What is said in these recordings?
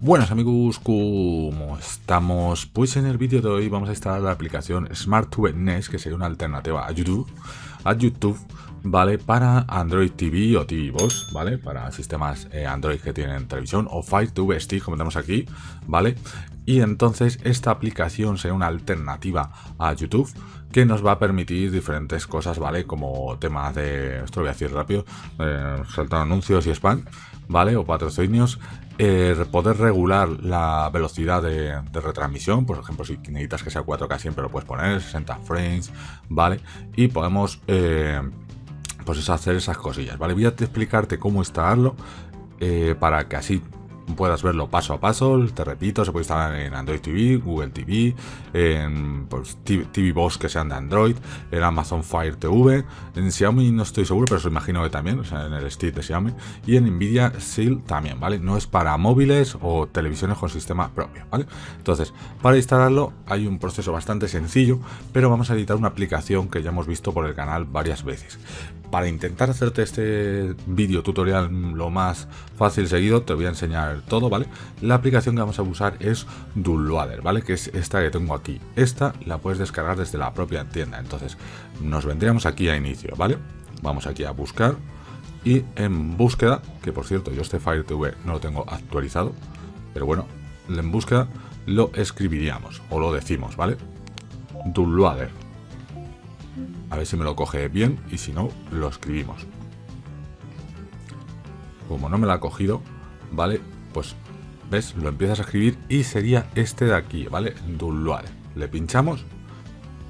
Buenas amigos, ¿cómo estamos? Pues en el vídeo de hoy vamos a instalar la aplicación SmartTube Nest, que sería una alternativa a YouTube, ¿vale? Para Android TV o TV Box, ¿vale? Para sistemas Android que tienen televisión, o Fire TV Stick, como tenemos aquí, ¿vale? Y entonces esta aplicación será una alternativa a YouTube que nos va a permitir diferentes cosas, ¿vale? Como temas de, esto lo voy a decir rápido, saltar anuncios y spam, ¿vale? O patrocinios. Poder regular la velocidad de retransmisión, por ejemplo, si necesitas que sea 4K siempre lo puedes poner, 60 frames, ¿vale? Y podemos pues eso, hacer esas cosillas, ¿vale? Voy a explicarte cómo instalarlo para que así puedas verlo paso a paso. Te repito, se puede instalar en Android TV, Google TV, en pues, TV Box que sean de Android, en Amazon Fire TV, en Xiaomi no estoy seguro, pero os imagino que también, o sea, en el Stick de Xiaomi, y en Nvidia Shield también, ¿vale? No es para móviles o televisiones con sistema propio, ¿vale? Entonces, para instalarlo hay un proceso bastante sencillo, pero vamos a editar una aplicación que ya hemos visto por el canal varias veces. Para intentar hacerte este vídeo tutorial lo más fácil seguido, te voy a enseñar todo, ¿vale? La aplicación que vamos a usar es Downloader, ¿vale? Que es esta que tengo aquí. Esta la puedes descargar desde la propia tienda. Entonces, nos vendríamos aquí a inicio, ¿vale? Vamos aquí a buscar y en búsqueda, que por cierto, yo este Fire TV no lo tengo actualizado, pero bueno, en búsqueda lo escribiríamos o lo decimos, ¿vale? Downloader. A ver si me lo coge bien y si no, lo escribimos. Como no me lo ha cogido, ¿vale? Pues, ¿ves? Lo empiezas a escribir y sería este de aquí, ¿vale? Downloader. Le pinchamos,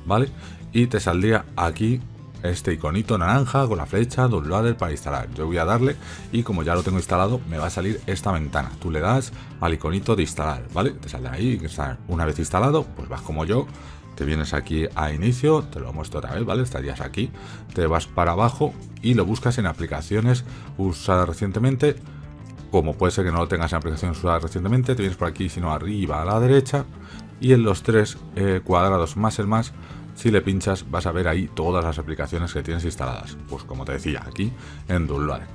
¿vale? Y te saldría aquí este iconito naranja con la flecha, Downloader para instalar. Yo voy a darle y como ya lo tengo instalado, me va a salir esta ventana. Tú le das al iconito de instalar, ¿vale? Te saldrá ahí, una vez instalado, pues vas como yo. Te vienes aquí a inicio, te lo muestro otra vez, ¿vale? Estarías aquí, te vas para abajo y lo buscas en aplicaciones usadas recientemente. Como puede ser que no lo tengas en aplicaciones usadas recientemente, te vienes por aquí, sino arriba a la derecha, y en los tres cuadrados más el más, si le pinchas vas a ver ahí todas las aplicaciones que tienes instaladas. Pues como te decía, aquí en Downloader.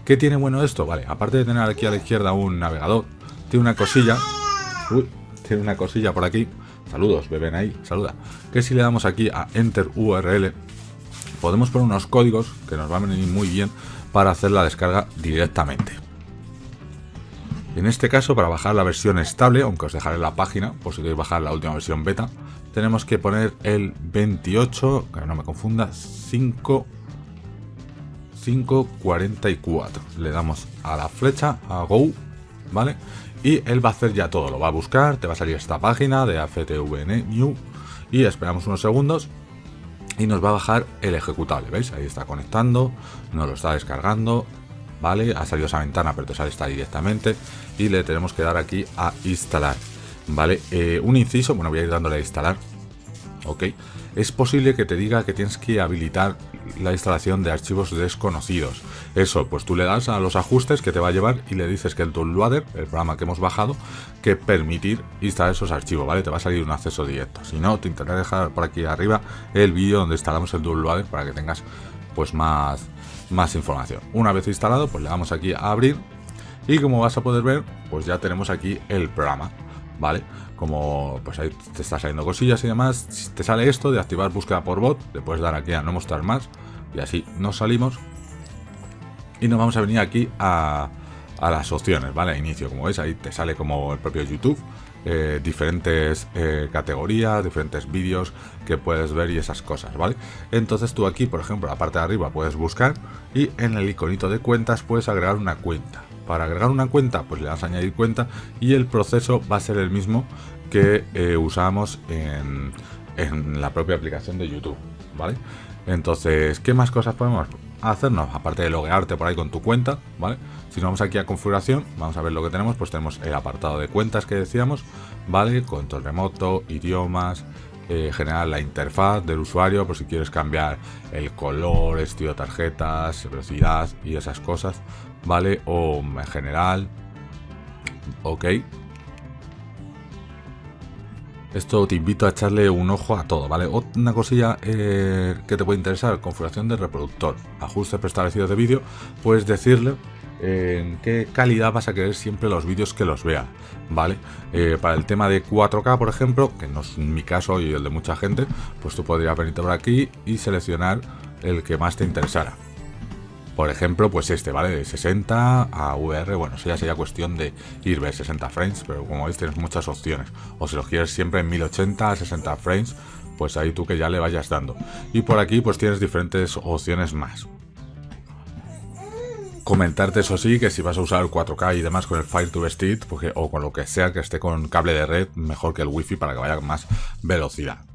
¿Qué tiene bueno esto? Vale, aparte de tener aquí a la izquierda un navegador, tiene una cosilla. Tiene una cosilla por aquí. Saludos, beben ahí, saluda. Que si le damos aquí a Enter URL, podemos poner unos códigos que nos van a venir muy bien para hacer la descarga directamente. En este caso, para bajar la versión estable, aunque os dejaré la página, por si queréis bajar la última versión beta, tenemos que poner el 28, que no me confunda, 544. Le damos a la flecha, a Go, ¿vale? Y él va a hacer ya todo, lo va a buscar, te va a salir esta página de AFTVN New y esperamos unos segundos y nos va a bajar el ejecutable, ¿veis? Ahí está conectando, nos lo está descargando, ¿vale? Ha salido esa ventana, pero te sale esta directamente y le tenemos que dar aquí a instalar, ¿vale? Un inciso, bueno, voy a ir dándole a instalar, ¿ok? Es posible que te diga que tienes que habilitar la instalación de archivos desconocidos. Eso, pues tú le das a los ajustes que te va a llevar y le dices que el Downloader, el programa que hemos bajado, que permitir instalar esos archivos, ¿vale? Te va a salir un acceso directo. Si no, te intentaré dejar por aquí arriba el vídeo donde instalamos el Downloader para que tengas pues más información. Una vez instalado, pues le damos aquí a abrir y como vas a poder ver, pues ya tenemos aquí el programa, ¿vale? Como pues ahí te está saliendo cosillas y demás. Si te sale esto de activar búsqueda por bot, le puedes dar aquí a no mostrar más y así nos salimos y nos vamos a venir aquí a las opciones, ¿vale? A inicio, como ves, ahí te sale como el propio YouTube, diferentes categorías, diferentes vídeos que puedes ver y esas cosas, ¿vale? Entonces tú aquí, por ejemplo, en la parte de arriba puedes buscar y en el iconito de cuentas puedes agregar una cuenta. Para agregar una cuenta, pues le das a añadir cuenta y el proceso va a ser el mismo que usamos en la propia aplicación de YouTube, ¿vale? Entonces, ¿qué más cosas podemos hacernos? Aparte de loguearte por ahí con tu cuenta, ¿vale? Si nos vamos aquí a configuración, vamos a ver lo que tenemos, pues tenemos el apartado de cuentas que decíamos, ¿vale? Control remoto, idiomas, generar la interfaz del usuario, por si quieres cambiar el color, estilo de tarjetas, velocidad y esas cosas, ¿vale? O en general, ok. Esto te invito a echarle un ojo a todo, ¿vale? Una cosilla que te puede interesar, configuración del reproductor, ajustes preestablecidos de vídeo, puedes decirle en qué calidad vas a querer siempre los vídeos que los veas, ¿vale? Para el tema de 4K, por ejemplo, que no es mi caso y el de mucha gente, pues tú podrías venirte por aquí y seleccionar el que más te interesara. Por ejemplo, pues este, ¿vale? De 60 a VR, bueno, eso ya sería cuestión de ir ver 60 frames, pero como veis tienes muchas opciones. O si los quieres siempre en 1080 a 60 frames, pues ahí tú que ya le vayas dando. Y por aquí pues tienes diferentes opciones más. Comentarte eso sí, que si vas a usar 4K y demás con el Fire to Stick, o con lo que sea que esté con cable de red, mejor que el wifi para que vaya con más velocidad.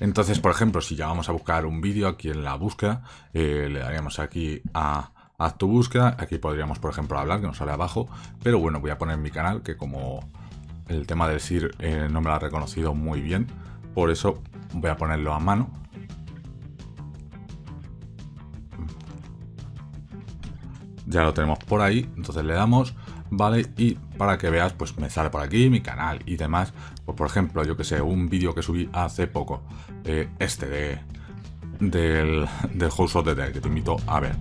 Entonces, por ejemplo, si ya vamos a buscar un vídeo aquí en la búsqueda, le daríamos aquí a Haz tu búsqueda. Aquí podríamos, por ejemplo, hablar, que nos sale abajo. Pero bueno, voy a poner mi canal, que como el tema del SIR no me lo ha reconocido muy bien, por eso voy a ponerlo a mano. Ya lo tenemos por ahí, entonces le damos, ¿vale? Y para que veas, pues me sale por aquí mi canal y demás. Pues por ejemplo, yo que sé, un vídeo que subí hace poco, del House of the Dead, que te invito a ver.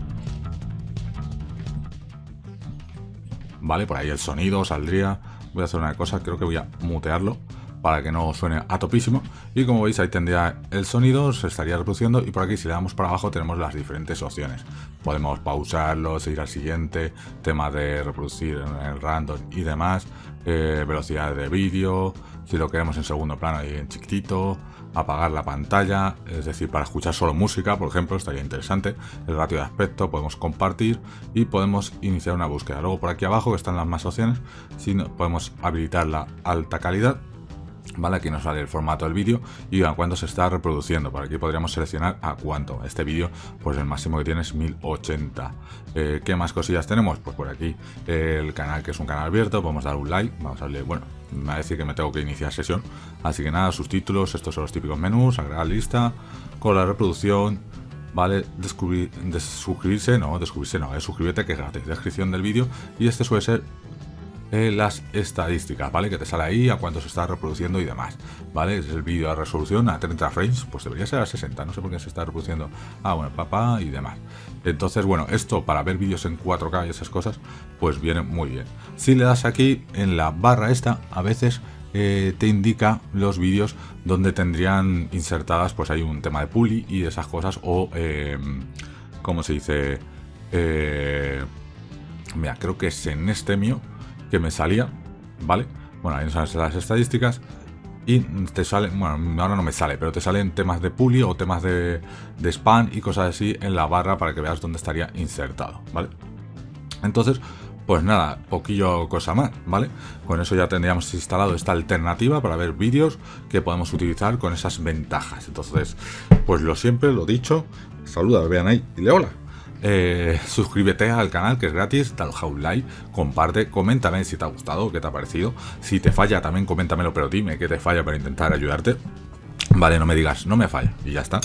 Vale, por ahí el sonido saldría. Voy a hacer una cosa, creo que voy a mutearlo para que no suene a topísimo. Y como veis ahí tendría el sonido, se estaría reproduciendo. Y por aquí si le damos para abajo tenemos las diferentes opciones. Podemos pausarlo, seguir al siguiente, tema de reproducir en el random y demás, velocidad de vídeo, si lo queremos en segundo plano ahí en chiquitito, apagar la pantalla, es decir, para escuchar solo música, por ejemplo, estaría interesante. El ratio de aspecto, podemos compartir y podemos iniciar una búsqueda. Luego por aquí abajo, que están las más opciones, si no, podemos habilitar la alta calidad. Vale, aquí nos sale el formato del vídeo y a cuánto se está reproduciendo. Por aquí podríamos seleccionar a cuánto. Este vídeo, pues el máximo que tiene es 1080. ¿Qué más cosillas tenemos? Pues por aquí el canal, que es un canal abierto, podemos dar un like. Vamos a darle, bueno, me va a decir que me tengo que iniciar sesión. Así que nada, subtítulos, estos son los típicos menús, agregar lista, con la reproducción. Vale, suscribirse no, es suscríbete, que es gratis. Descripción del vídeo y este suele ser las estadísticas, ¿vale? Que te sale ahí a cuánto se está reproduciendo y demás, ¿vale? Es el vídeo a resolución a 30 frames, pues debería ser a 60, no sé por qué se está reproduciendo. Ah, bueno, papá y demás. Entonces, bueno, esto para ver vídeos en 4K y esas cosas, pues viene muy bien. Si le das aquí en la barra esta, a veces te indica los vídeos donde tendrían insertadas, pues hay un tema de puli y esas cosas, o ¿cómo se dice? Mira, creo que es en este mío que me salía, ¿vale? Bueno, ahí nos salen las estadísticas y te salen, bueno, ahora no me sale, pero te salen temas de puli o temas de spam y cosas así en la barra para que veas dónde estaría insertado, ¿vale? Entonces, pues nada, poquillo cosa más, ¿vale? Con eso ya tendríamos instalado esta alternativa para ver vídeos que podemos utilizar con esas ventajas. Entonces, pues lo siempre, lo dicho, saluda, vean ahí, dile hola. Suscríbete al canal, que es gratis, dale a un like, comparte, coméntame si te ha gustado, qué te ha parecido. Si te falla también coméntamelo, pero dime qué te falla para intentar ayudarte. Vale, no me digas, no me falla, y ya está.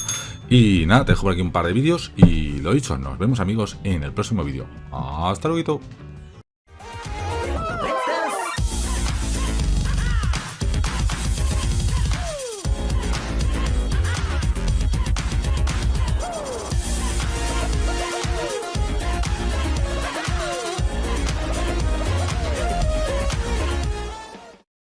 Y nada, te dejo por aquí un par de vídeos y lo dicho, nos vemos amigos en el próximo vídeo. Hasta luego.